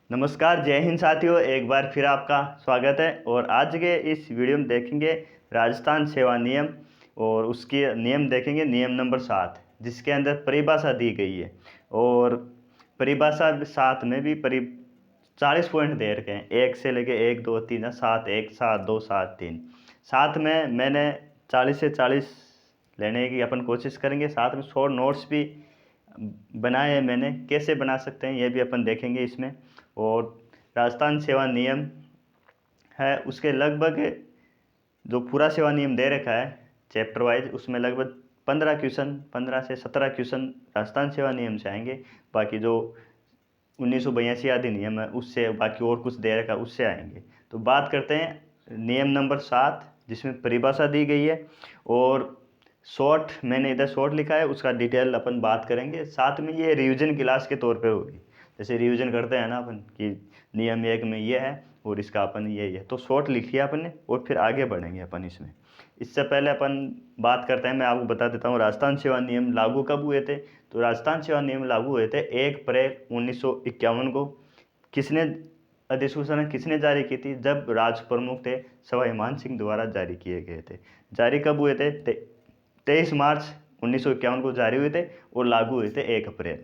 नमस्कार, जय हिंद साथियों। एक बार फिर आपका स्वागत है। और आज के इस वीडियो में देखेंगे राजस्थान सेवा नियम और उसके नियम देखेंगे। नियम नंबर 7 जिसके अंदर परिभाषा दी गई है। और परिभाषा 7 में भी 40 पॉइंट दे रखे हैं, 1 से लेके 1 2 3 7 1 7 2 7 3। साथ में मैंने 40 से 40 लेने की अपन कोशिश करेंगे। साथ में शॉर्ट नोट्स भी बनाए हैं मैंने, कैसे बना सकते हैं ये भी अपन देखेंगे इसमें। और राजस्थान सेवा नियम है, उसके लगभग जो पूरा सेवा नियम दे रखा है चैप्टर वाइज, उसमें लगभग 15 क्वेश्चन, 15 से 17 क्वेश्चन राजस्थान सेवा नियम से आएंगे। बाकी जो 1982 अधिनियम है उससे, बाकी और कुछ दे रखा है उससे आएंगे। तो बात करते हैं नियम नंबर 7 जिसमें परिभाषा दी गई है। और शॉर्ट मैंने इधर शॉर्ट लिखा है, उसका डिटेल अपन बात करेंगे। साथ में ये रिवीजन क्लास के तौर पे होगी, जैसे रिवीजन करते हैं ना अपन कि नियम 1 में ये है और इसका अपन ये है, तो शॉर्ट लिख लिया अपन ने और फिर आगे बढ़ेंगे अपन इसमें। इससे पहले अपन बात करते हैं, मैं आपको बता देता हूँ राजस्थान सेवा नियम लागू कब हुए थे। तो राजस्थान सेवा नियम लागू हुए थे 1 अप्रैल 1951 को। किसने अधिसूचना किसने जारी की थी? जब राज प्रमुख थे सवाई मान सिंह द्वारा जारी किए गए थे। जारी कब हुए थे? 23 मार्च 1951 को जारी हुए थे और लागू हुए थे 1 अप्रैल।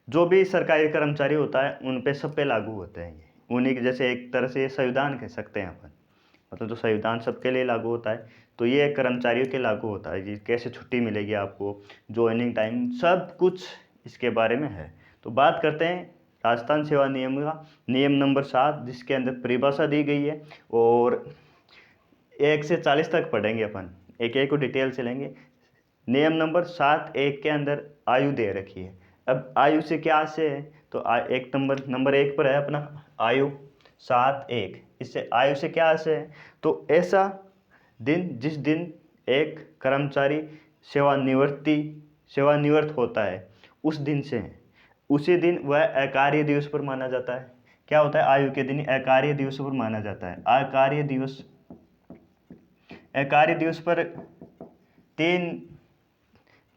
जो भी सरकारी कर्मचारी होता है उन पे सब पे लागू होते हैं ये। उन्हीं के जैसे एक तरह से ये संविधान कह सकते हैं अपन, मतलब जो संविधान सबके लिए लागू होता है, तो ये कर्मचारियों के लागू होता है कि कैसे छुट्टी मिलेगी आपको, ज्वाइनिंग टाइम, सब कुछ इसके बारे में है। तो बात करते हैं राजस्थान सेवा नियम का, नियम नंबर 7 जिसके अंदर परिभाषा दी गई है। और 1 से 40 तक पढ़ेंगे अपन, एक एक को डिटेल से लेंगे। नियम नंबर 7 1 के अंदर आयु दे रखी है। अब आयु से क्या से है? तो एक नंबर 1 पर है अपना आयु 7 1। इससे आयु से क्या से है? तो ऐसा दिन जिस दिन एक कर्मचारी सेवानिवृत्त होता है उस दिन से है। उसी दिन वह अकार्य दिवस पर माना जाता है। क्या होता है? आयु के दिन अकार्य दिवस पर माना जाता है। अकार्य दिवस पर तीन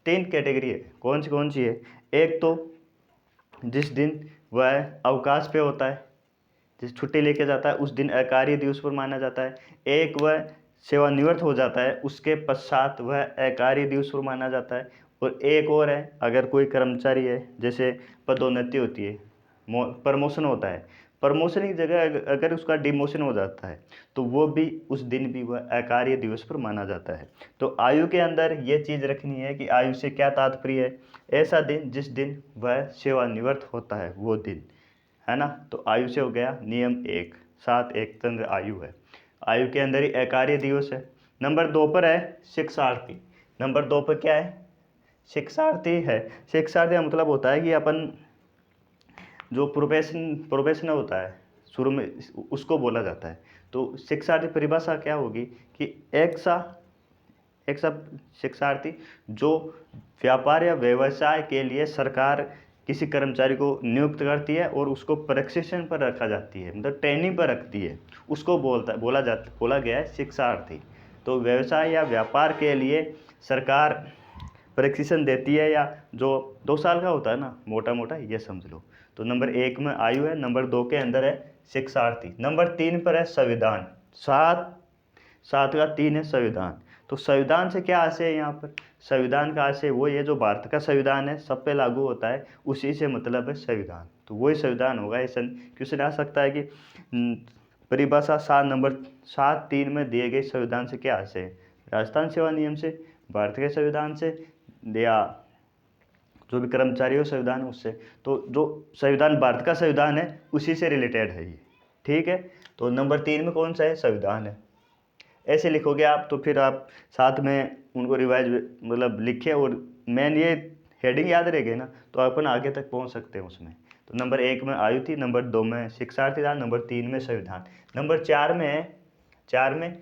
तीन कैटेगरी है। कौन सी है? एक तो जिस दिन वह अवकाश पे होता है, जिस छुट्टी लेके जाता है उस दिन अकार्य दिवस पर माना जाता है। एक वह सेवानिवृत्त हो जाता है उसके पश्चात वह अकार्य दिवस पर माना जाता है। और एक और है, अगर कोई कर्मचारी है जैसे पदोन्नति होती है, प्रमोशन होता है, प्रमोशन की जगह अगर उसका डिमोशन हो जाता है तो वो भी उस दिन भी वह अकार्य दिवस पर माना जाता है। तो आयु के अंदर ये चीज़ रखनी है कि आयु से क्या तात्पर्य है? ऐसा दिन जिस दिन वह सेवानिवृत्त होता है वो दिन, है ना। तो आयु से हो गया नियम 1 7 1 के अंदर आयु है। आयु के अंदर ही अकार्य दिवस है। नंबर 2 पर है शिक्षार्थी। नंबर 2 पर क्या है? शिक्षार्थी है। शिक्षार्थी का मतलब होता है कि अपन जो प्रोफेशन होता है शुरू में उसको बोला जाता है। तो शिक्षार्थी परिभाषा क्या होगी कि एक सा शिक्षार्थी जो व्यापार या व्यवसाय के लिए सरकार किसी कर्मचारी को नियुक्त करती है और उसको प्रशिक्षण पर रखा जाती है, मतलब ट्रेनिंग पर रखती है, उसको बोला गया है शिक्षार्थी। तो व्यवसाय या व्यापार के लिए सरकार प्रशिक्षण देती है, या जो 2 साल का होता है ना मोटा मोटा, ये समझ लो। तो नंबर 1 में आयु है, नंबर 2 के अंदर है शिक्षार्थी। नंबर 3 पर है संविधान। 7 का 3 है संविधान। तो संविधान से क्या आशय है यहाँ पर? संविधान का आशय वो ये जो भारत का संविधान है सब पे लागू होता है, उसी से मतलब है संविधान। तो वही संविधान होगा। ऐसा क्वेश्चन आ सकता है कि परिभाषा 7 में दिए गए संविधान से क्या आशय है? राजस्थान सेवा नियम से, भारत के संविधान से, या जो भी कर्मचारी हो संविधान उससे। तो जो संविधान भारत का संविधान है उसी से रिलेटेड है ये, ठीक है। तो नंबर 3 में कौन सा है? संविधान है। ऐसे लिखोगे आप तो फिर आप साथ में उनको रिवाइज मतलब लिखे और मेन ये हेडिंग याद रह गए ना, तो अपन आगे तक पहुंच सकते हैं उसमें। तो नंबर 1 में आयु थी, नंबर 2 में शिक्षार्थी था, नंबर 3 में संविधान, नंबर 4 में है 4 में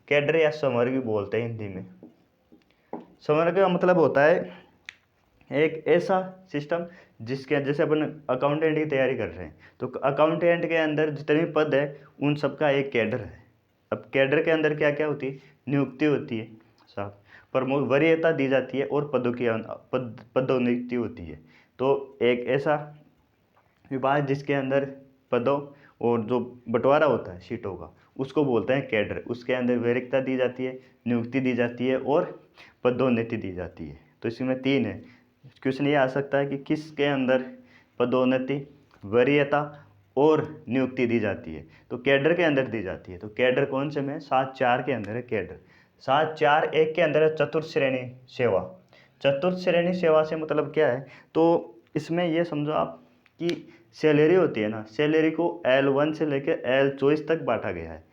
कैडर या समर भी बोलते हैं हिंदी में। समर का मतलब होता है एक ऐसा सिस्टम जिसके जैसे अपन अकाउंटेंट की तैयारी कर रहे हैं, तो अकाउंटेंट के अंदर जितने भी पद है उन सबका एक कैडर है। अब कैडर के अंदर क्या क्या होती है? नियुक्ति होती है, साहब, वरीयता दी जाती है और पदों की पदोन्नति होती है। तो एक ऐसा विभाग जिसके अंदर पदों और जो बंटवारा होता है सीटों का उसको बोलते हैं कैडर। उसके अंदर वैरिकता दी जाती है, नियुक्ति दी जाती है और पदोन्नति दी जाती है। तो इसमें 3 है। क्वेश्चन ये आ सकता है कि किसके अंदर पदोन्नति, वरीयता और नियुक्ति दी जाती है। तो कैडर के अंदर दी जाती है। तो कैडर कौन से में? 7.4 के अंदर है कैडर। 7.4.1 के अंदर है चतुर्थ श्रेणी सेवा। चतुर्थ श्रेणी सेवा से मतलब क्या है? तो इसमें ये समझो आप कि सैलरी होती है ना, सैलरी को L1 से लेकर L24 तक बांटा गया है।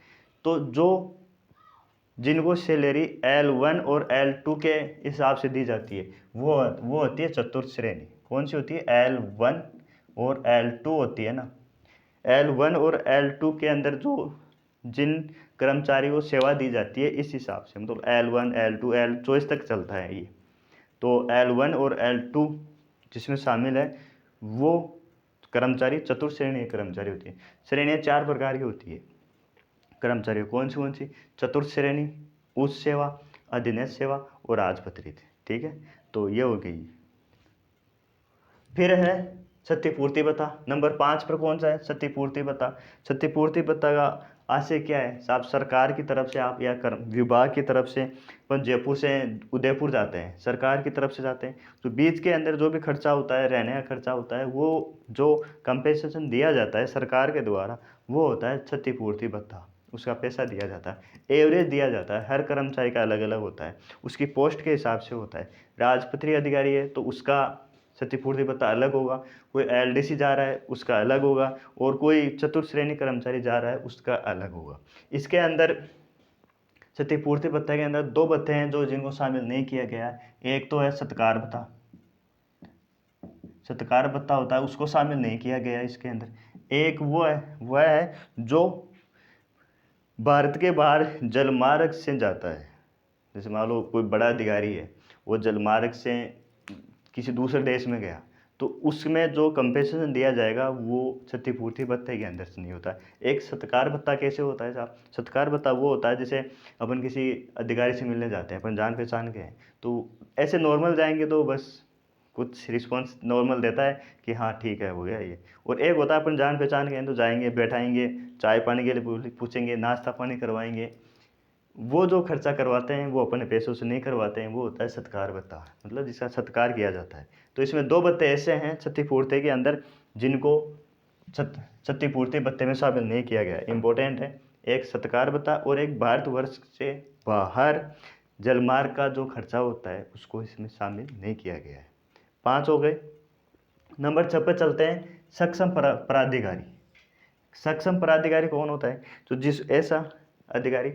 तो जो जिनको सैलरी L1 और L2 के हिसाब से दी जाती है वो होती है चतुर्थ श्रेणी। कौन सी होती है? L1 और L2 होती है ना। L1 और L2 के अंदर जो जिन कर्मचारी को सेवा दी जाती है इस हिसाब से, मतलब L1 L2 L24 तक चलता है ये। तो L1 और L2 जिसमें शामिल है वो कर्मचारी चतुर्थ श्रेणी के कर्मचारी होती है। श्रेणियाँ 4 प्रकार की होती है कर्मचारी। कौन सी? चतुर्थ श्रेणी, उच्च सेवा, अधीनस्थ सेवा और राजपत्रित। ठीक है, तो ये हो गई। फिर है क्षतिपूर्ति भत्ता। नंबर 5 पर कौन सा है? क्षतिपूर्ति भत्ता। क्षतिपूर्ति भत्ता का आशय क्या है? आप सरकार की तरफ से आप या विभाग की तरफ से, अपन जयपुर से उदयपुर जाते हैं, सरकार की तरफ से जाते हैं, तो बीच के अंदर जो भी खर्चा होता है, रहने का खर्चा होता है, वो जो कंपेंसेशन दिया जाता है सरकार के द्वारा वो होता है क्षतिपूर्ति भत्ता। उसका पैसा दिया जाता है, एवरेज दिया जाता है। हर कर्मचारी का अलग अलग होता है, उसकी पोस्ट के हिसाब से होता है। राजपत्रित अधिकारी है तो उसका क्षतिपूर्ति भत्ता अलग होगा, कोई LDC जा रहा है उसका अलग होगा, और कोई चतुर्थ श्रेणी कर्मचारी जा रहा है उसका अलग होगा। इसके अंदर क्षतिपूर्ति भत्ता के अंदर 2 भत्ते हैं जो जिनको शामिल नहीं किया गया है। एक तो है सत्कार भत्ता, सत्कार भत्ता होता है उसको शामिल नहीं किया गया है इसके अंदर। एक वह है जो भारत के बाहर जलमार्ग से जाता है। जैसे मान लो कोई बड़ा अधिकारी है, वो जलमार्ग से किसी दूसरे देश में गया, तो उसमें जो कंपेंसेशन दिया जाएगा वो क्षतिपूर्ति भत्ते के अंदर से नहीं होता। एक सत्कार भत्ता कैसे होता है साहब? सत्कार भत्ता वो होता है जैसे अपन किसी अधिकारी से मिलने जाते हैं, अपन जान पहचान के हैं, तो ऐसे नॉर्मल जाएंगे तो बस कुछ रिस्पॉन्स नॉर्मल देता है कि हाँ ठीक है हो गया ये। और एक होता है अपन जान पहचान के हैं तो जाएंगे, बैठाएंगे, चाय पानी के लिए पूछेंगे, नाश्ता पानी करवाएंगे, वो जो खर्चा करवाते हैं वो अपने पैसों से नहीं करवाते हैं, वो होता है सत्कार भत्ता, मतलब जिसका सत्कार किया जाता है। तो इसमें 2 भत्ते ऐसे हैं क्षतिपूर्ति के अंदर जिनको क्षतिपूर्ति भत्ते में शामिल नहीं किया गया। इंपॉर्टेंट है, एक सत्कार भत्ता और एक भारतवर्ष से बाहर जलमार्ग का जो खर्चा होता है उसको इसमें शामिल नहीं किया गया है। 5 हो गए। नंबर 6 पे चलते हैं, सक्षम प्राधिकारी। सक्षम प्राधिकारी कौन होता है? तो जिस ऐसा अधिकारी,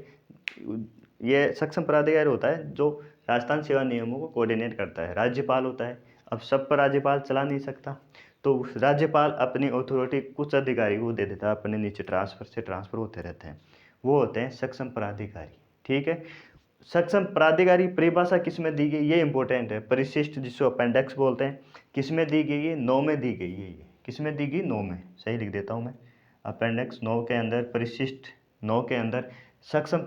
ये सक्षम प्राधिकारी होता है जो राजस्थान सेवा नियमों को कोऑर्डिनेट करता है। राज्यपाल होता है, अब सब पर राज्यपाल चला नहीं सकता, तो राज्यपाल अपनी अथॉरिटी कुछ अधिकारी को दे देता है, अपने नीचे ट्रांसफर होते रहते हैं, वो होते हैं सक्षम प्राधिकारी। ठीक है, सक्षम प्राधिकारी परिभाषा किस में दी गई, ये इंपॉर्टेंट है। परिशिष्ट जिसको अपेंडिक्स बोलते हैं, किस में दी गई है? 9 में दी गई है। ये किस में दी गई? 9 में। सही लिख देता हूँ मैं, अपेंडिक्स 9 के अंदर, परिशिष्ट 9 के अंदर सक्षम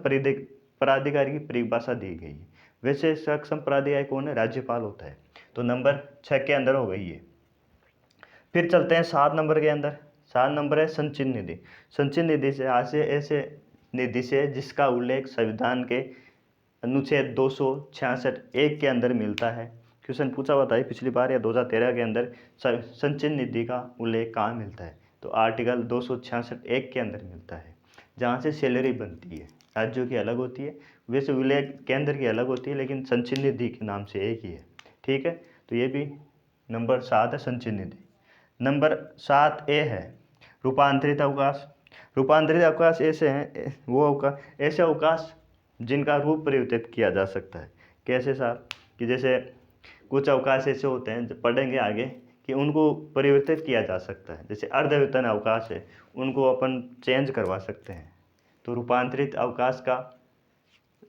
प्राधिकारी की परिभाषा दी गई है। वैसे सक्षम प्राधिकारी कौन है? राज्यपाल होता है। तो नंबर 6 के अंदर हो गई है। फिर चलते हैं 7 नंबर के अंदर। 7 नंबर है संचित निधि। संचित निधि से ऐसे निधि से जिसका उल्लेख संविधान के अनुच्छेद 266(1) के अंदर मिलता है। क्वेश्चन पूछा हुआ था पिछली बार या 2013 के अंदर, संचित निधि का उल्लेख कहाँ मिलता है? तो आर्टिकल 266(1) के अंदर मिलता है, जहाँ से सैलरी बनती है। राज्यों की अलग होती है, वैसे उल्लेख केंद्र की अलग होती है, लेकिन संचित निधि के नाम से एक ही है। ठीक है, तो ये भी नंबर 7 है संचित निधि। नंबर 7A है रूपांतरित अवकाश। रूपांतरित अवकाश ऐसे हैं, वो अवकाश, ऐसे अवकाश जिनका रूप परिवर्तित किया जा सकता है। कैसे साहब? कि जैसे कुछ अवकाश ऐसे होते हैं, पढ़ेंगे आगे, कि उनको परिवर्तित किया जा सकता है। जैसे अर्धवेतन अवकाश है, उनको अपन चेंज करवा सकते हैं। तो रूपांतरित अवकाश का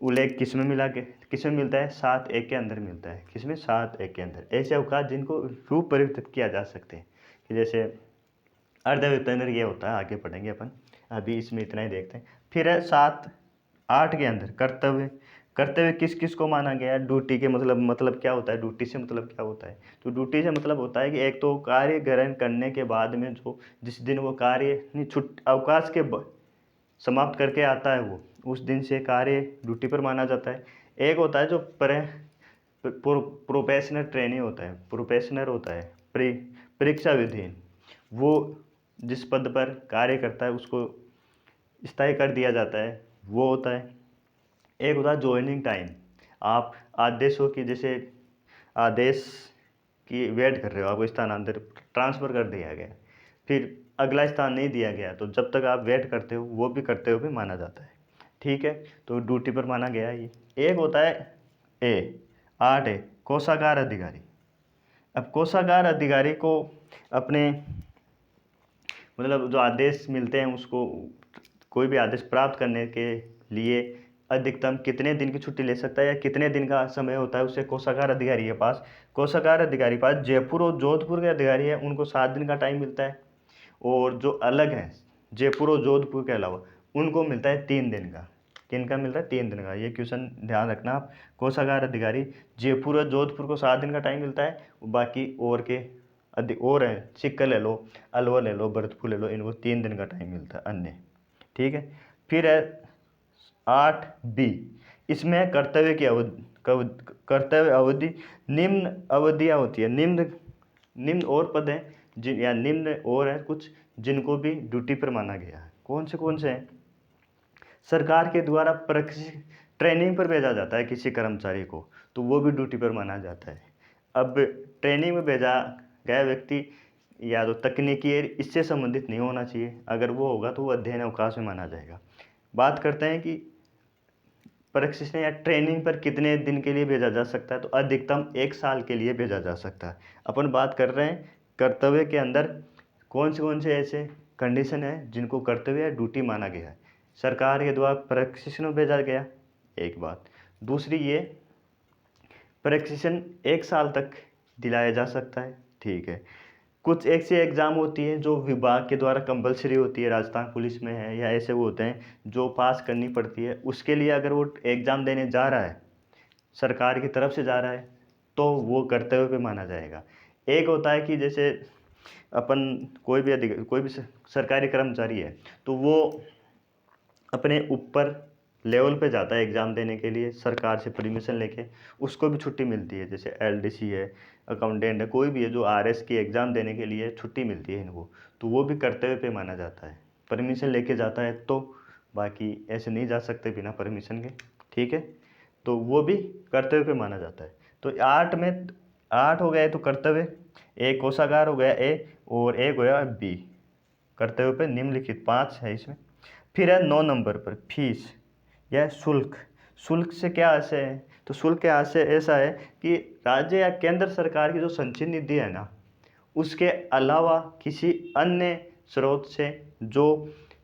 उल्लेख किस में मिलता है? 7A के अंदर मिलता है। किसमें? 7A के अंदर। ऐसे अवकाश जिनको रूप परिवर्तित किया जा सकते हैं, कि जैसे अर्धवेतन ये होता है, आगे पढ़ेंगे अपन, अभी इसमें इतना ही देखते हैं। फिर है 7-8 के अंदर कर्तव्य किस किस को माना गया है? ड्यूटी के मतलब क्या होता है? ड्यूटी से मतलब क्या होता है? तो ड्यूटी से मतलब होता है कि एक तो कार्य ग्रहण करने के बाद में जो जिस दिन वो कार्य नहीं छुट अवकाश के समाप्त करके आता है वो उस दिन से कार्य ड्यूटी पर माना जाता है। एक होता है जो प्रोफेशनल ट्रेनिंग होता है, प्रोफेशनल होता है, परीक्षा विधि, वो जिस पद पर कार्य करता है उसको स्थायी कर दिया जाता है, वो होता है। एक होता है ज्वाइनिंग टाइम, आप आदेशों की जैसे आदेश की वेट कर रहे हो, आपको स्थानांतर ट्रांसफ़र कर दिया गया, फिर अगला स्थान नहीं दिया गया, तो जब तक आप वेट करते हो वो भी करते हुए भी माना जाता है। ठीक है, तो ड्यूटी पर माना गया है ये। एक होता है ए 8 है कोषागार अधिकारी। अब कोषागार अधिकारी को अपने जो आदेश मिलते हैं उसको कोई भी आदेश प्राप्त करने के लिए अधिकतम कितने दिन की छुट्टी ले सकता है या कितने दिन का समय होता है उसे कोषागार अधिकारी के पास। कोषागार अधिकारी के पास जयपुर और जोधपुर के अधिकारी हैं उनको 7 दिन का टाइम मिलता है, और जो अलग हैं जयपुर और जोधपुर के अलावा उनको मिलता है 3 दिन का। किन का मिलता है? 3 दिन का। ये क्वेश्चन ध्यान रखना आप। कोषागार अधिकारी जयपुर और जोधपुर को 7 दिन का टाइम मिलता है, बाकी और के और हैं सिक्कर ले लो, अलवर ले लो, भरतपुर ले लो, इनको 3 दिन का टाइम मिलता है अन्य। ठीक है, फिर है 8B, इसमें कर्तव्य की अवधि, कर्तव्य अवधि निम्न अवधियाँ होती है। निम्न और पद हैं जिन या निम्न और हैं कुछ जिनको भी ड्यूटी पर माना गया है। कौन से हैं? सरकार के द्वारा ट्रेनिंग पर भेजा जाता है किसी कर्मचारी को, तो वो भी ड्यूटी पर माना जाता है। अब ट्रेनिंग में भेजा गया व्यक्ति या तो तकनीकी इससे संबंधित नहीं होना चाहिए, अगर वो होगा तो वो अध्ययन अवकाश में माना जाएगा। बात करते हैं कि प्रशिक्षण या ट्रेनिंग पर कितने दिन के लिए भेजा जा सकता है, तो अधिकतम 1 साल के लिए भेजा जा सकता है। अपन बात कर रहे हैं कर्तव्य के अंदर कौन से ऐसे कंडीशन है जिनको कर्तव्य या ड्यूटी माना गया है। सरकार के द्वारा प्रशिक्षण में भेजा गया, एक बात। दूसरी ये प्रशिक्षण 1 साल तक दिलाया जा सकता है। ठीक है, कुछ ऐसी एग्ज़ाम होती है जो विभाग के द्वारा कंपलसरी होती है, राजस्थान पुलिस में है या ऐसे वो होते हैं जो पास करनी पड़ती है, उसके लिए अगर वो एग्ज़ाम देने जा रहा है, सरकार की तरफ से जा रहा है, तो वो कर्तव्य पे माना जाएगा। एक होता है कि जैसे अपन कोई भी सरकारी कर्मचारी है तो वो अपने ऊपर लेवल पे जाता है एग्ज़ाम देने के लिए सरकार से परमिशन लेके, उसको भी छुट्टी मिलती है। जैसे एलडीसी है, अकाउंटेंट है, कोई भी है जो आरएस की एग्ज़ाम देने के लिए छुट्टी मिलती है इनको, तो वो भी कर्तव्य पे माना जाता है, परमिशन लेके जाता है तो। बाकी ऐसे नहीं जा सकते बिना परमिशन के। ठीक है, तो वो भी कर्तव्य पे माना जाता है। तो 8 हो गए तो कर्तव्य, एक कोषागार हो गया ए, और एक हो गया बी कर्तव्य पे निम्नलिखित 5 है इसमें। फिर है 9 नंबर पर फीस या शुल्क। शुल्क से क्या आशय है? तो शुल्क के आशय ऐसा है कि राज्य या केंद्र सरकार की जो संचित निधि है ना, उसके अलावा किसी अन्य स्रोत से जो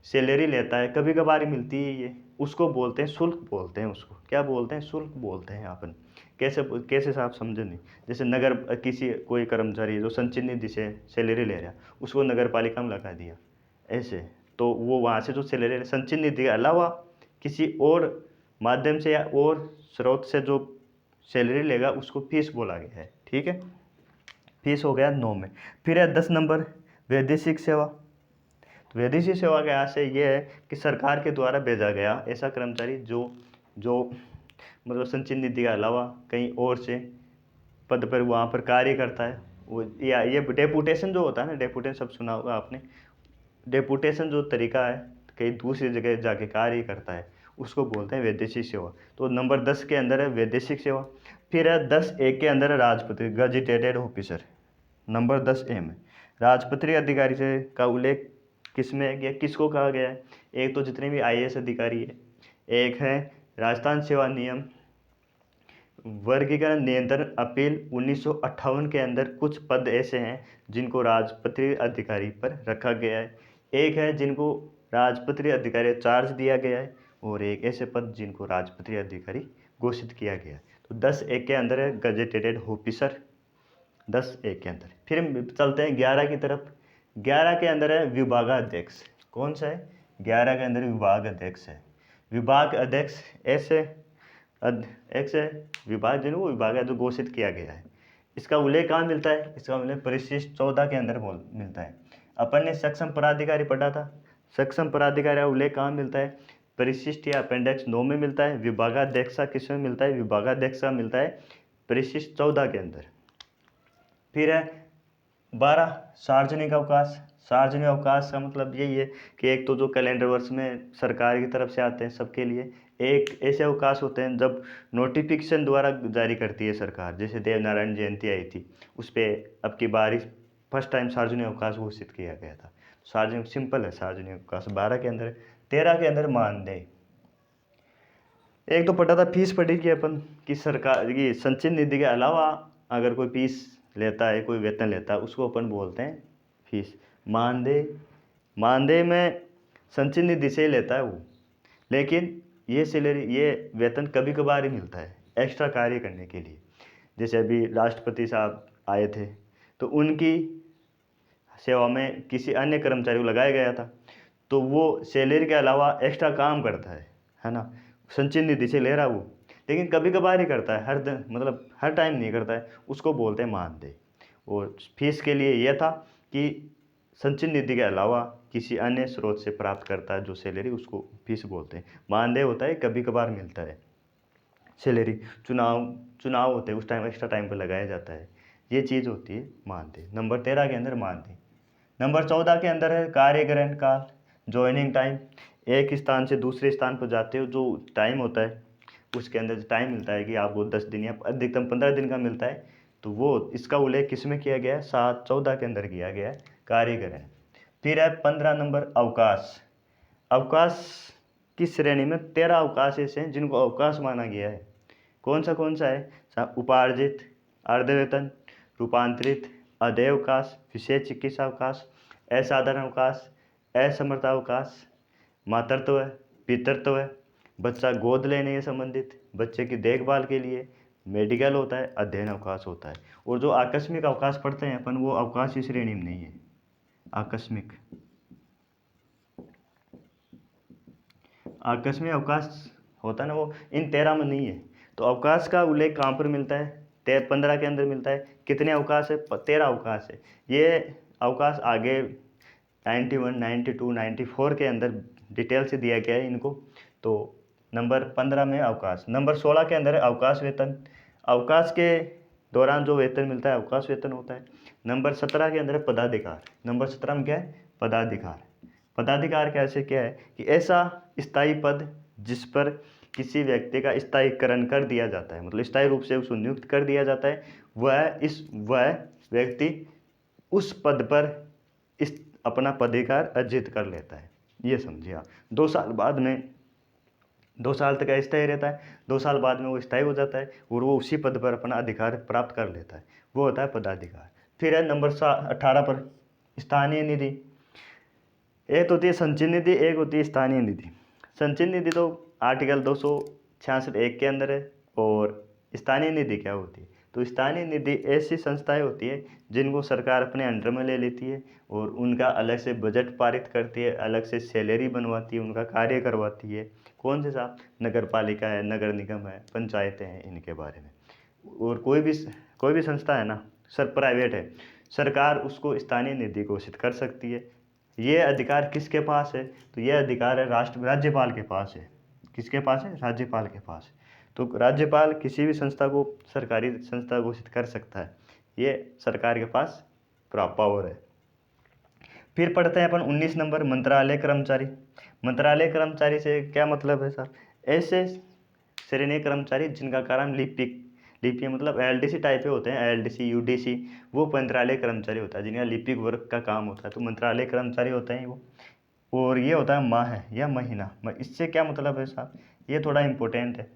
सैलरी लेता है, कभी कभार मिलती है ये, उसको बोलते हैं शुल्क, बोलते हैं उसको। क्या बोलते हैं? शुल्क बोलते हैं अपन। कैसे से आप समझे नहीं? जैसे किसी कोई कर्मचारी जो संचित निधि से सैलरी ले रहा है, उसको नगर पालिका में लगा दिया ऐसे, तो वो वहाँ से जो सैलरी संचित निधि के अलावा किसी और माध्यम से या और स्रोत से जो सैलरी लेगा उसको फीस बोला गया है। ठीक है, फीस हो गया 9 में। फिर है 10 नंबर वैदेशिक सेवा। तो वैदेशिक सेवा का आशय ये है कि सरकार के द्वारा भेजा गया ऐसा कर्मचारी जो जो संचित निधि के अलावा कहीं और से पद पर वहाँ पर कार्य करता है, वो या ये डेपुटेशन जो होता है ना, डेपुटेशन सब सुना होगा आपने। डेपुटेशन जो तरीका है कहीं दूसरी जगह जाके कार्य करता है, उसको बोलते हैं वैदेशिक सेवा। तो नंबर 10 के अंदर है वैदेशिक सेवा। फिर है 10A के अंदर है राजपत्रित गजेटेड ऑफिसर। नंबर 10A में राजपत्रित अधिकारी से का उल्लेख किस में है, किसको कहा गया है? एक तो जितने भी IAS अधिकारी है, एक है राजस्थान सेवा नियम वर्गीकरण नियंत्रण अपील 1958 के अंदर कुछ पद ऐसे हैं जिनको राजपत्रित अधिकारी पर रखा गया है। एक है जिनको राजपत्रित अधिकारी चार्ज दिया गया है, और एक ऐसे पद जिनको राजपत्रित अधिकारी घोषित किया गया है। तो 10A के अंदर है गजेटेड ऑफिसर, 10A के अंदर। फिर चलते हैं 11 की तरफ। 11 के अंदर है विभागाध्यक्ष। कौन सा है? 11 के अंदर विभाग अध्यक्ष है। विभाग अध्यक्ष ऐसे अध्यक्ष है, विभाग जो है वो विभाग है जो घोषित किया गया है। इसका उल्लेख कहाँ मिलता है? इसका उल्लेख परिशिष्ट 14 के अंदर मिलता है। अपन ने सक्षम पदाधिकारी पढ़ा था। सक्षम पदाधिकारी का उल्लेख कहाँ मिलता है? परिशिष्ट या अपेंडिक्स 9 में मिलता है। विभागाध्यक्ष किस में मिलता है? विभागाध्यक्ष का मिलता है परिशिष्ट 14 के अंदर। फिर है 12 सार्वजनिक अवकाश। सार्वजनिक अवकाश का मतलब यही है कि एक तो जो कैलेंडर वर्ष में सरकार की तरफ से आते हैं सबके लिए, एक ऐसे अवकाश होते हैं जब नोटिफिकेशन द्वारा जारी करती है सरकार, जैसे देवनारायण जयंती आई थी उस पर अब की बार फर्स्ट टाइम सार्वजनिक अवकाश घोषित किया गया था। सार्वजनिक सिंपल है, सार्वजनिक अवकाश 12 के अंदर। 13 के अंदर मानदेय। एक तो पढ़ा था फीस पढ़ी कि अपन कि सरकार की संचित निधि के अलावा अगर कोई फीस लेता है, कोई वेतन लेता है, उसको अपन बोलते हैं फीस। मानदेय, मानदेय में संचित निधि से ही लेता है वो, लेकिन ये सैलरी, ये वेतन कभी कभार ही मिलता है एक्स्ट्रा कार्य करने के लिए। जैसे अभी राष्ट्रपति साहब आए थे तो उनकी सेवा में किसी अन्य कर्मचारी को लगाया गया था, तो वो सैलरी के अलावा एक्स्ट्रा काम करता है ना, संचित निधि से ले रहा वो, लेकिन कभी कभार ही करता है, हर दिन मतलब हर टाइम नहीं करता है, उसको बोलते हैं मानदेय। और फीस के लिए यह था कि संचित निधि के अलावा किसी अन्य स्रोत से प्राप्त करता है जो सैलरी, उसको फीस बोलते हैं। मानदेय होता है कभी कभार मिलता है सैलरी, चुनाव होते हैं उस टाइम एक्स्ट्रा टाइम पर लगाया जाता है, ये चीज़ होती है मानदेय। नंबर 13 के अंदर मानदेय। नंबर 14 के अंदर है कार्यग्रहण काल, ज्वाइनिंग टाइम। एक स्थान से दूसरे स्थान पर जाते हो जो टाइम होता है उसके अंदर टाइम मिलता है कि आपको 10 दिन या अधिकतम 15 दिन का मिलता है, तो वो इसका उल्लेख किस में किया गया है? 7-14 के अंदर किया गया है, कार्यग्रहण। फिर है 15 नंबर अवकाश। अवकाश की श्रेणी में 13 अवकाश ऐसे हैं जिनको अवकाश माना गया है। कौन सा है? उपार्जित, अर्धवेतन, रूपांतरित, अदेय अवकाश, विशेष चिकित्सा अवकाश, असाधारण अवकाश, असमर्थ अवकाश, मातृत्व, पितृत्व, बच्चा गोद लेने से संबंधित, बच्चे की देखभाल के लिए, मेडिकल होता है, अध्ययन अवकाश होता है। और जो आकस्मिक अवकाश पढ़ते हैं अपन, वो अवकाश की श्रेणी में नहीं है। आकस्मिक अवकाश होता है ना, वो इन 13 में नहीं है। तो अवकाश का उल्लेख कहाँ पर मिलता है? 15 के अंदर मिलता है। कितने अवकाश है? 13 अवकाश है। ये अवकाश आगे 91, 92, 94 के अंदर डिटेल से दिया गया है इनको। तो नंबर 15 में अवकाश। नंबर 16 के अंदर है अवकाश वेतन। अवकाश के दौरान जो वेतन मिलता है अवकाश वेतन होता है। नंबर 17 के अंदर है पदाधिकार। नंबर 17 में क्या है? पदाधिकार। पदाधिकार कैसे क्या है कि ऐसा स्थायी पद जिस पर किसी व्यक्ति का स्थायीकरण कर दिया जाता है, मतलब स्थायी रूप से उसको नियुक्त कर दिया जाता है, वह व्यक्ति उस पद पर अपना पदाधिकार अर्जित कर लेता है। ये समझिए आप। 2 साल बाद में, 2 साल तक अस्थायी रहता है, 2 साल बाद में वो स्थायी हो जाता है और वो उसी पद पर अपना अधिकार प्राप्त कर लेता है, वो होता है पदाधिकार। फिर है नंबर 18 पर स्थानीय निधि। एक होती है संचित निधि, एक होती है स्थानीय निधि। संचित निधि तो आर्टिकल 266(1) के अंदर है। और स्थानीय निधि क्या होती है? तो स्थानीय निधि ऐसी संस्थाएं होती है जिनको सरकार अपने अंडर में ले लेती है और उनका अलग से बजट पारित करती है, अलग से सैलरी बनवाती है, उनका कार्य करवाती है। कौन से साहब? नगर पालिका है, नगर निगम है, पंचायतें हैं, इनके बारे में। और कोई भी संस्था है ना सर, प्राइवेट है, सरकार उसको स्थानीय निधि घोषित कर सकती है। ये अधिकार किसके पास है? तो ये अधिकार है राज्यपाल के पास है। किसके पास है? राज्यपाल के पास। तो राज्यपाल किसी भी संस्था को सरकारी संस्था घोषित कर सकता है, ये सरकार के पास पावर है। फिर पढ़ते हैं अपन 19 नंबर मंत्रालय कर्मचारी। मंत्रालय कर्मचारी से क्या मतलब है साहब? ऐसे श्रेणी कर्मचारी जिनका काम लिपिक मतलब एलडीसी टाइप के होते हैं, एलडीसी, यूडीसी, वो मंत्रालय कर्मचारी होता है जिनका लिपिक वर्क का काम होता है, तो मंत्रालय कर्मचारी होते हैं वो। और ये होता है माह या महीना। इससे क्या मतलब है साहब? ये थोड़ा इंपॉर्टेंट है।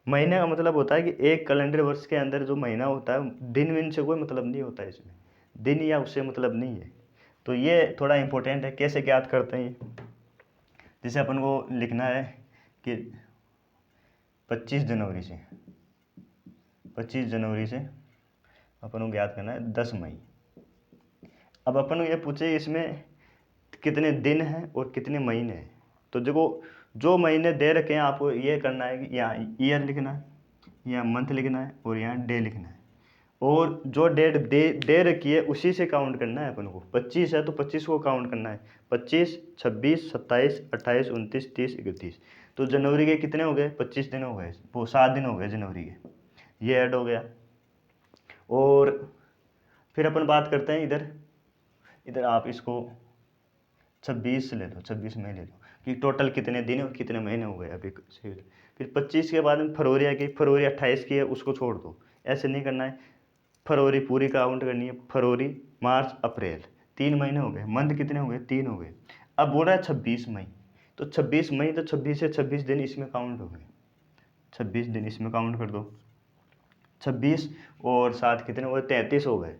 महीने का मतलब होता है कि एक कैलेंडर वर्ष के अंदर जो महीना होता है, दिन विन से कोई मतलब नहीं होता है इसमें, दिन या उससे मतलब नहीं है। तो ये थोड़ा इंपॉर्टेंट है। कैसे ज्ञात करते हैं ये? जैसे अपन को लिखना है कि 25 जनवरी से अपन को ज्ञात करना है 10 मई। अब अपन को ये पूछे इसमें कितने दिन हैं और कितने महीने हैं, तो देखो जो महीने दे रखे हैं आपको ये करना है कि यहाँ ईयर लिखना है, यहाँ मंथ लिखना है और यहाँ डे लिखना है, और जो डेट दे रखी है उसी से काउंट करना है अपन को। 25 है तो 25 को काउंट करना है, 25, 26, 27, 28, 29, 30, 31। तो जनवरी के कितने हो गए? 25 दिन हो गए, वो 7 दिन हो गए जनवरी के, ये ऐड हो गया। और फिर अपन बात करते हैं इधर आप इसको 26 ले लो, 26 मई ले लो कि टोटल कितने दिन और कितने महीने हो गए अभी से। फिर 25 के बाद में फरवरी आ गई, फरवरी 28 की है उसको छोड़ दो, ऐसे नहीं करना है, फरवरी पूरी काउंट करनी है। फरवरी, मार्च, अप्रैल, 3 महीने हो गए, मंथ कितने हो गए? 3 हो गए। अब बोल रहा है 26 मई, तो 26 मई तो 26 से 26 दिन इसमें काउंट हो गए, 26 दिन इसमें काउंट कर दो, 26 और 7 कितने हो गए? 33 हो गए।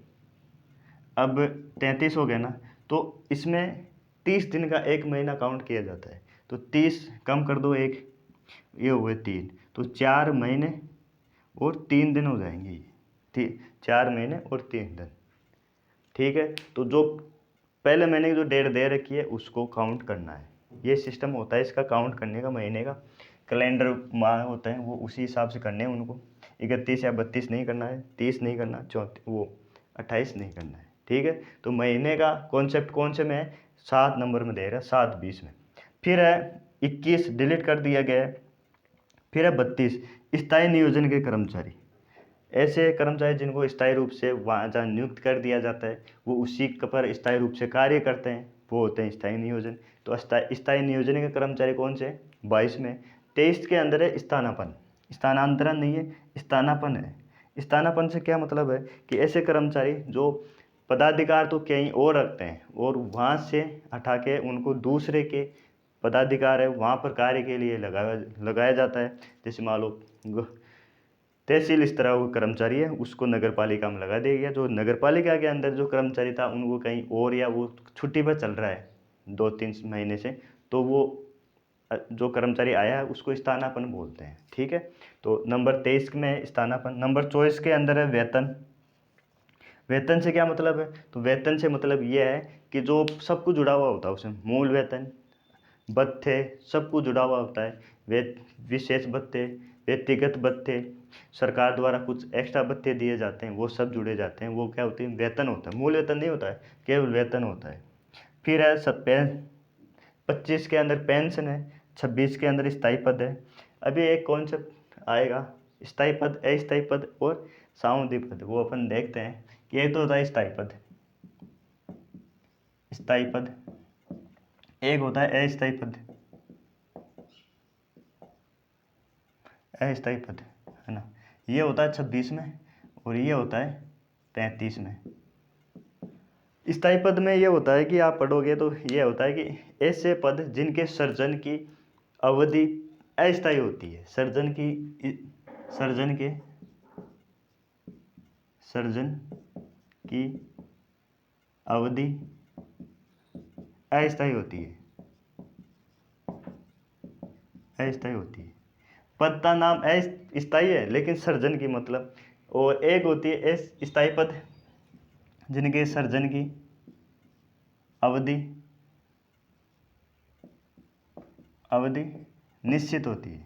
अब 33 हो गया ना, तो इसमें 30 दिन का एक महीना काउंट किया जाता है, तो 30 कम कर दो एक, ये हुए 3, तो 4 महीने और 3 दिन हो जाएंगे ये, 4 महीने और 3 दिन। ठीक है, तो जो पहले महीने की जो डेट दे रखी है उसको काउंट करना है, ये सिस्टम होता है इसका काउंट करने का। महीने का कैलेंडर माह होते हैं वो उसी हिसाब से करने हैं उनको, 31 या 32 नहीं करना है, 30 नहीं करना, 28 नहीं करना है। ठीक है, तो महीने का कॉन्सेप्ट कौन से में है? 7 नंबर में दे रहा है, 7 20 में। फिर है 21 डिलीट कर दिया गया है। फिर है 32 स्थायी नियोजन के कर्मचारी, ऐसे कर्मचारी जिनको स्थायी रूप से वहाँ जहाँ नियुक्त कर दिया जाता है वो उसी पर स्थायी रूप से कार्य करते हैं, वो होते हैं स्थायी नियोजन। तो स्थायी नियोजन के कर्मचारी कौन से? 22 में। 23 के अंदर है स्थानापन्न, स्थानांतरण नहीं है, स्थानापन्न है। स्थानापन्न से क्या मतलब है कि ऐसे कर्मचारी जो पदाधिकार तो कहीं और रखते हैं और वहाँ से हटा के उनको दूसरे के पदाधिकार है वहाँ पर कार्य के लिए लगाया जाता है। जैसे मान लो तहसील इस तरह वो कर्मचारी है, उसको नगर पालिका में लगा दिया गया। जो नगर पालिका के अंदर जो कर्मचारी था उनको कहीं और, या वो छुट्टी पर चल रहा है 2-3 महीने से, तो वो जो कर्मचारी आया है उसको स्थानापन्न बोलते हैं। ठीक है, तो नंबर 23 में स्थानापन्न। नंबर 24 के अंदर है वेतन। वेतन से क्या मतलब है? तो वेतन से मतलब ये है कि जो सब कुछ जुड़ा हुआ होता है उसमें, मूल वेतन, भत्ते, सब कुछ जुड़ा हुआ होता है। विशेष भत्ते, व्यक्तिगत भत्ते, सरकार द्वारा कुछ एक्स्ट्रा भत्ते दिए जाते हैं, वो सब जुड़े जाते हैं, वो क्या होते हैं? वेतन होता है। मूल वेतन नहीं होता है, केवल वेतन होता है। फिर है 25 के अंदर पेंशन है, 26 के अंदर स्थायी पद है। अभी एक कॉन्सेप्ट आएगा, स्थायी पद, अस्थायी पद और सामूहिक पद, वो अपन देखते हैं कि एक तो होता है स्थायी पद, स्थायी पद, एक होता है अस्थायी पद, अस्थायी पद है ना, ये होता है 26 में और ये होता है 33 में। स्थायी पद में ये होता है कि आप पढ़ोगे तो ये होता है कि ऐसे पद जिनके सृजन की अवधि अस्थायी होती है, सृजन की अवधि अस्थायी होती है, अस्थायी होती है। पद का नाम अस्थायी है लेकिन सृजन की मतलब, और एक होती है स्थायी पद जिनके सृजन की अवधि निश्चित होती है,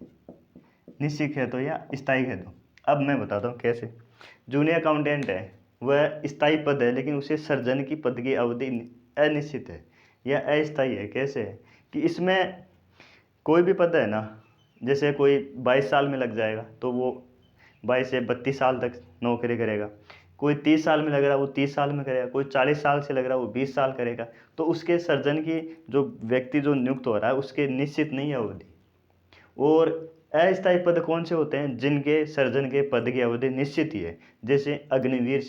निश्चित है तो या स्थायी है तो। अब मैं बताता हूँ कैसे। जूनियर अकाउंटेंट है, वह स्थायी पद है लेकिन उसे सृजन की पद की अवधि अनिश्चित है या अस्थायी है। कैसे है कि इसमें कोई भी पद है ना, जैसे कोई 22 साल में लग जाएगा तो वो 22 से 32 साल तक नौकरी करेगा, कोई 30 साल में लग रहा है वो 30 साल में करेगा, कोई 40 साल से लग रहा है वो 20 साल करेगा। तो उसके सृजन की जो व्यक्ति जो नियुक्त हो रहा है उसके निश्चित नहीं है अवधि। और अस्थायी पद कौन से होते हैं? जिनके सृजन के पद की अवधि निश्चित ही है। जैसे अग्निवीर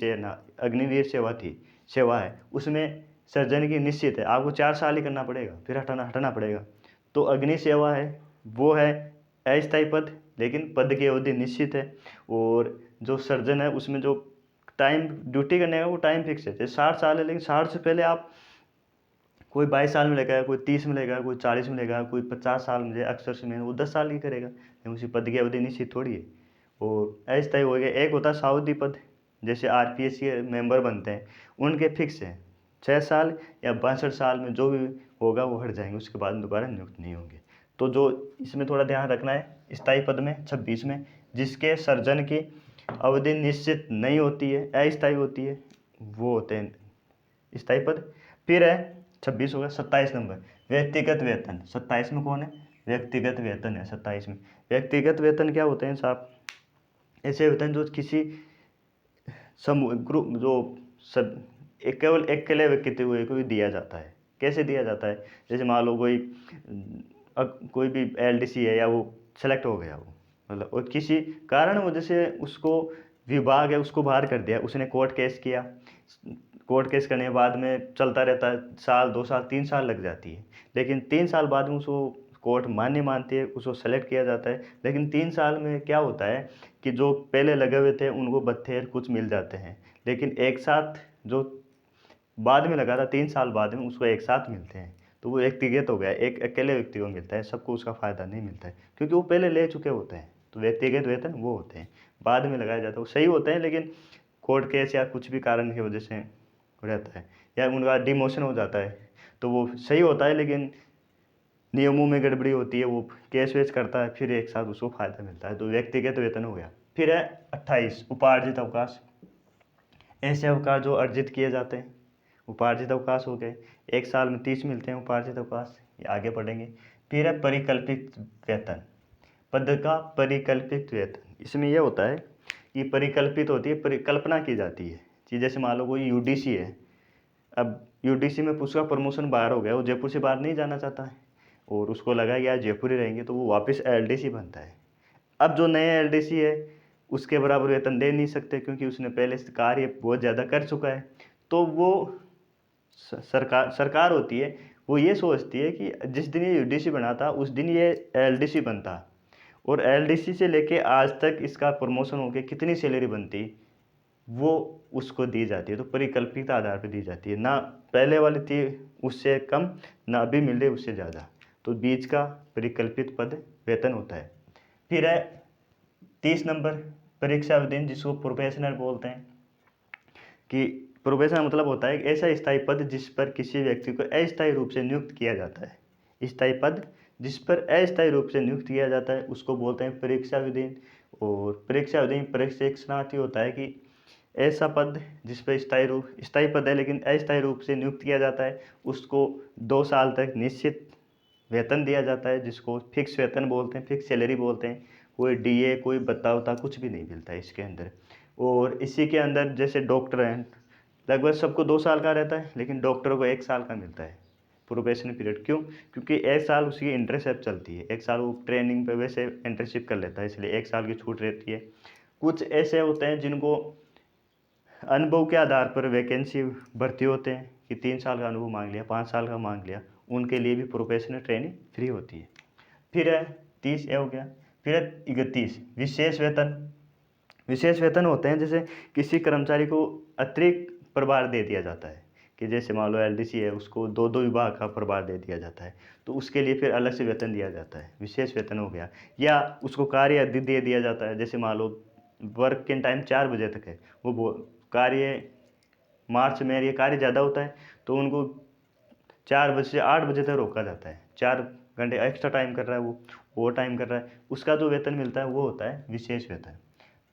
सेवा है, उसमें सृजन की निश्चित है, आपको 4 साल ही करना पड़ेगा फिर हटाना पड़ेगा। तो अग्नि सेवा है, वो है अस्थायी पद लेकिन पद की अवधि निश्चित है। और जो सर्जन है उसमें जो टाइम ड्यूटी करने का वो टाइम फिक्स है, जैसे 60 साल है लेकिन 60 से पहले आप कोई 22 साल में लेगा, कोई 30 में लेगा, कोई 40 में लेगा, कोई 50 साल में, अक्सर से में वो 10 साल की करेगा, लेकिन उसी पद की अवधि निश्चित थोड़ी है। और अस्थायी हो गया। एक होता है सावधि पद, जैसे RPS के मेंबर बनते हैं उनके फिक्स हैं 6 साल या 62 साल में जो भी होगा वो हट जाएंगे, उसके बाद दोबारा नियुक्त नहीं होंगे। तो जो इसमें थोड़ा ध्यान रखना है, स्थायी पद में 26 में, जिसके सर्जन की अवधि निश्चित नहीं होती है, अस्थायी होती है, वो होते हैं स्थायी पद। फिर है 26 होगा। 27 नंबर व्यक्तिगत वेतन। 27 में कौन है? व्यक्तिगत वेतन है 27 में। व्यक्तिगत वेतन क्या होते हैं साहब? ऐसे वेतन जो किसी समूह ग्रुप जो सब केवल एक अकेले व्यक्ति को भी दिया जाता है। कैसे दिया जाता है? जैसे मान लो कोई भी एलडीसी है या वो सेलेक्ट हो गया, वो मतलब और किसी कारण वजह से उसको विभाग है उसको बाहर कर दिया, उसने कोर्ट केस किया, कोर्ट केस करने के बाद में चलता रहता है, साल 2 साल 3 साल लग जाती है, लेकिन 3 साल बाद में उसको कोर्ट मान्य मानती है, उसको सेलेक्ट किया जाता है। लेकिन 3 साल में क्या होता है कि जो पहले लगे हुए थे उनको बत्थेर कुछ मिल जाते हैं, लेकिन एक साथ जो बाद में लगा था 3 साल बाद में उसको एक साथ मिलते हैं, तो वो व्यक्तिगत हो गया, एक अकेले व्यक्ति को मिलता है, सबको उसका फ़ायदा नहीं मिलता है क्योंकि वो पहले ले चुके होते हैं। तो व्यक्तिगत वेतन वो होते हैं, बाद में लगाया जाता है, वो सही होते हैं, लेकिन कोर्ट केस या कुछ भी कारण की वजह से रहता है या उनका डिमोशन हो जाता है, तो वो सही होता है, लेकिन नियमों में गड़बड़ी होती है, वो केस वेस करता है, फिर एक साथ उसको फ़ायदा मिलता है, तो व्यक्तिगत वेतन हो गया। फिर है 28 उपार्जित अवकाश। ऐसे अवकाश जो अर्जित किए जाते हैं, उपार्जित अवकाश हो गए। एक साल में 30 मिलते हैं उपार्जित अवकाश, ये आगे पढ़ेंगे। फिर है परिकल्पित वेतन। पद का परिकल्पित वेतन, इसमें यह होता है कि परिकल्पित होती है, परिकल्पना की जाती है कि जैसे मान लो कोई यूडीसी है, अब यूडीसी में उसका प्रमोशन बाहर हो गया, वो जयपुर से बाहर नहीं जाना चाहता है और उसको लगा कि यार जयपुर ही रहेंगे, तो वो वापस एलडीसी बनता है। अब जो नया एलडीसी है उसके बराबर वेतन दे नहीं सकते क्योंकि उसने पहले से कार्य बहुत ज़्यादा कर चुका है, तो वो सरकार होती है, वो ये सोचती है कि जिस दिन ये यूडीसी बना था उस दिन ये एलडीसी बनता, और एलडीसी से लेके आज तक इसका प्रमोशन होकर कितनी सैलरी बनती वो उसको दी जाती है, तो परिकल्पित आधार पर दी जाती है, ना पहले वाली थी उससे कम, ना अभी मिल रही उससे ज़्यादा, तो बीच का परिकल्पित पद वेतन होता है। फिर है 30 नंबर परीक्षा अवधि, जिसको प्रोफेशनल बोलते हैं, कि प्रोफेशनल मतलब होता है ऐसा स्थायी पद जिस पर किसी व्यक्ति को अस्थायी रूप से नियुक्त किया जाता है। स्थायी पद जिस पर अस्थायी रूप से नियुक्त किया जाता है उसको बोलते हैं परीक्षा अवधि। और परीक्षा अवधि प्रशिक्षणार्थी होता है कि ऐसा पद जिस पर स्थायी पद है लेकिन अस्थायी रूप से नियुक्त किया जाता है, उसको 2 साल तक निश्चित वेतन दिया जाता है, जिसको फिक्स वेतन बोलते हैं, फिक्स सैलरी बोलते हैं। कोई डीए कोई भत्ता वत्ता कुछ भी नहीं मिलता है इसके अंदर। और इसी के अंदर जैसे डॉक्टर हैं, लगभग सबको 2 साल का रहता है, लेकिन डॉक्टर को 1 साल का मिलता है प्रोबेशन पीरियड। क्यों? क्योंकि 1 साल उसकी इंटर्नशिप चलती है, 1 साल वो ट्रेनिंग पे वैसे इंटर्नशिप कर लेता है, इसलिए 1 साल की छूट रहती है। कुछ ऐसे होते हैं जिनको अनुभव के आधार पर वैकेंसी भर्ती होते हैं कि 3 साल का अनुभव मांग लिया, 5 साल का मांग लिया, उनके लिए भी प्रोफेशनल ट्रेनिंग फ्री होती है। फिर है 30 ए हो गया। फिर है 31 विशेष वेतन। विशेष वेतन होते हैं जैसे किसी कर्मचारी को अतिरिक्त प्रभार दे दिया जाता है, कि जैसे मान लो एलडीसी है उसको 2 विभाग का प्रभार दे दिया जाता है, तो उसके लिए फिर अलग से वेतन दिया जाता है, विशेष वेतन हो गया। या उसको कार्य अधिक दे दिया जाता है, जैसे मान लो वर्क के टाइम 4 बजे तक है, वो कार्य मार्च में ये कार्य ज़्यादा होता है तो उनको 4 बजे से 8 बजे तक रोका जाता है, 4 घंटे एक्स्ट्रा टाइम कर रहा है वो टाइम कर रहा है, उसका जो वेतन मिलता है वो होता है विशेष वेतन।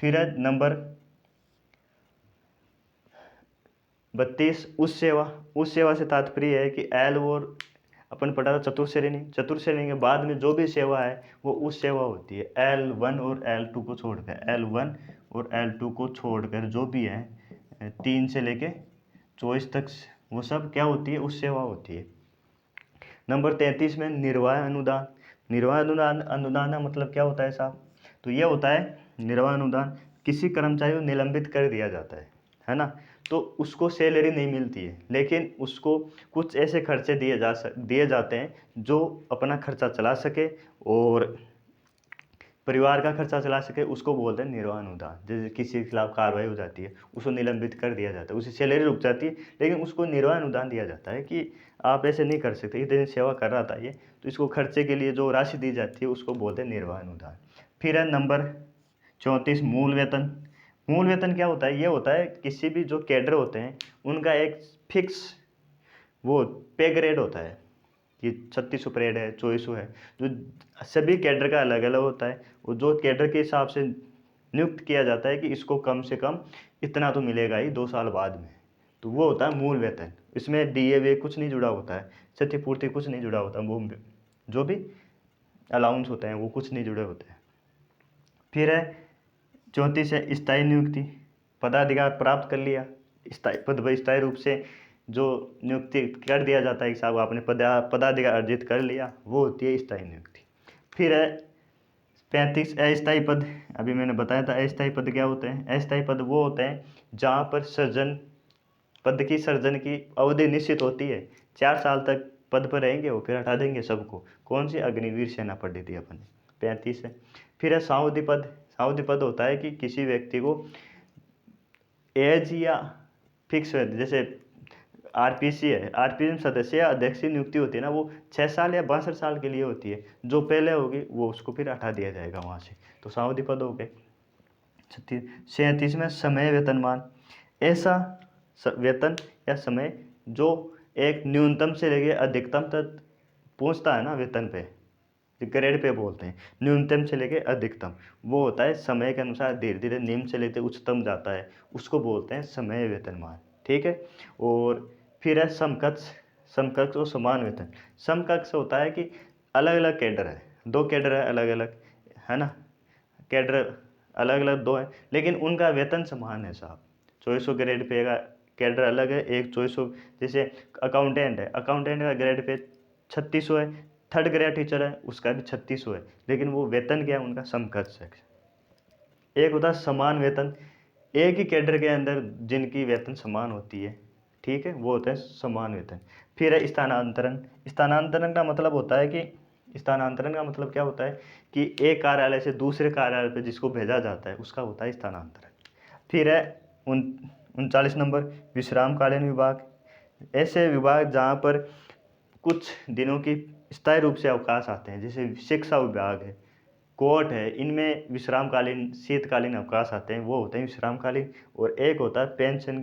फिर है नंबर 32 उस सेवा से तात्पर्य है कि एल और अपन पढ़ा था चतुर्थ श्रेणी के बाद में जो भी सेवा है वो उस सेवा होती है। L1 और L2 को छोड़कर, L1 और L2 को छोड़कर जो भी है 3 से लेके 24 तक, वो सब क्या होती है? उस सेवा होती है। नंबर 33 में निर्वाह अनुदान। निर्वाह अनुदान का मतलब क्या होता है साहब? तो ये होता है निर्वाह अनुदान, किसी कर्मचारी को निलंबित कर दिया जाता है ना, तो उसको सैलरी नहीं मिलती है, लेकिन उसको कुछ ऐसे खर्चे दिए जाते हैं जो अपना खर्चा चला सके और परिवार का खर्चा चला सके, उसको बोलते हैं निर्वाह अनुदान। जैसे किसी के खिलाफ कार्रवाई हो जाती है उसको निलंबित कर दिया जाता है, उसकी सैलरी रुक जाती है, लेकिन उसको निर्वाह अनुदान दिया जाता है कि आप ऐसे नहीं कर सकते, इतनी सेवा कर रहा था ये, तो इसको खर्चे के लिए जो राशि दी जाती है उसको बोलते हैं निर्वाह अनुदान। फिर है नंबर 34 मूल वेतन। मूल वेतन क्या होता है? ये होता है किसी भी जो कैडर होते हैं उनका एक फिक्स वो पे ग्रेड होता है, कि 3600 परेड है, 2400 है, जो सभी कैडर का अलग अलग होता है। और जो कैडर के हिसाब से नियुक्त किया जाता है कि इसको कम से कम इतना तो मिलेगा ही 2 साल बाद में, तो वो होता है मूल वेतन। इसमें डीए कुछ नहीं जुड़ा होता है, क्षतिपूर्ति कुछ नहीं जुड़ा होता, वो जो भी अलाउंस होते हैं वो कुछ नहीं जुड़े होते हैं। फिर है 34 है स्थायी नियुक्ति। पदाधिकार प्राप्त कर लिया, स्थायी पद पर स्थायी रूप से जो नियुक्ति कर दिया जाता है कि साहब आपने पदाधिकार अर्जित कर लिया, वो होती है स्थायी नियुक्ति। फिर है 35 अस्थायी पद। अभी मैंने बताया था अस्थायी पद क्या होते हैं। अस्थायी पद वो होते हैं जहाँ पर पद की सर्जन की अवधि निश्चित होती है, 4 साल तक पद पर रहेंगे वो, फिर हटा देंगे सबको। कौन सी? अग्निवीर सेना पढ़ी थी अपन ने। 35 है। फिर है साउदी पद। साउदी पद होता है कि किसी व्यक्ति को एज या फिक्स है, जैसे आरपीसी है, आरपीसी में सदस्य या अध्यक्ष की नियुक्ति होती है ना, वो 6 साल या 62 साल के लिए होती है। जो पहले होगी वो उसको फिर हटा दिया जाएगा वहाँ से। तो साउदी पद हो गए। 37 में समय वेतनमान। ऐसा वेतन या समय जो एक न्यूनतम से लेके अधिकतम तक पहुँचता है ना वेतन पे, ग्रेड पे बोलते हैं, न्यूनतम से लेके अधिकतम, वो होता है समय के अनुसार धीरे धीरे निम्न से लेकर उच्चतम जाता है, उसको बोलते हैं समय वेतनमान। ठीक है। और फिर है समकक्ष। समकक्ष और समान वेतन। समकक्ष होता है कि अलग अलग कैडर है, 2 कैडर है अलग अलग, है ना, कैडर अलग अलग 2 है, लेकिन उनका वेतन समान है साहब। 2400 ग्रेड पे का कैडर अलग है, एक 2400, जैसे अकाउंटेंट है, अकाउंटेंट का ग्रेड पे 3600 है, थर्ड ग्रेड टीचर है उसका भी 3600 है, लेकिन वो वेतन क्या है उनका? समकक्ष है। एक होता है समान वेतन, एक ही कैडर के अंदर जिनकी वेतन समान होती है, ठीक है, वो होता है समान वेतन। फिर है स्थानांतरण। स्थानांतरण का मतलब होता है कि स्थानांतरण का मतलब क्या होता है कि एक कार्यालय से दूसरे कार्यालय पे जिसको भेजा जाता है उसका होता है स्थानांतरण। फिर है 39 नंबर विश्रामकालीन विभाग। ऐसे विभाग जहाँ पर कुछ दिनों की स्थायी रूप से अवकाश आते हैं, जैसे शिक्षा विभाग है, कोर्ट है, इनमें विश्रामकालीन शीतकालीन अवकाश आते हैं, वो होते हैं विश्रामकालीन। और एक होता है पेंशन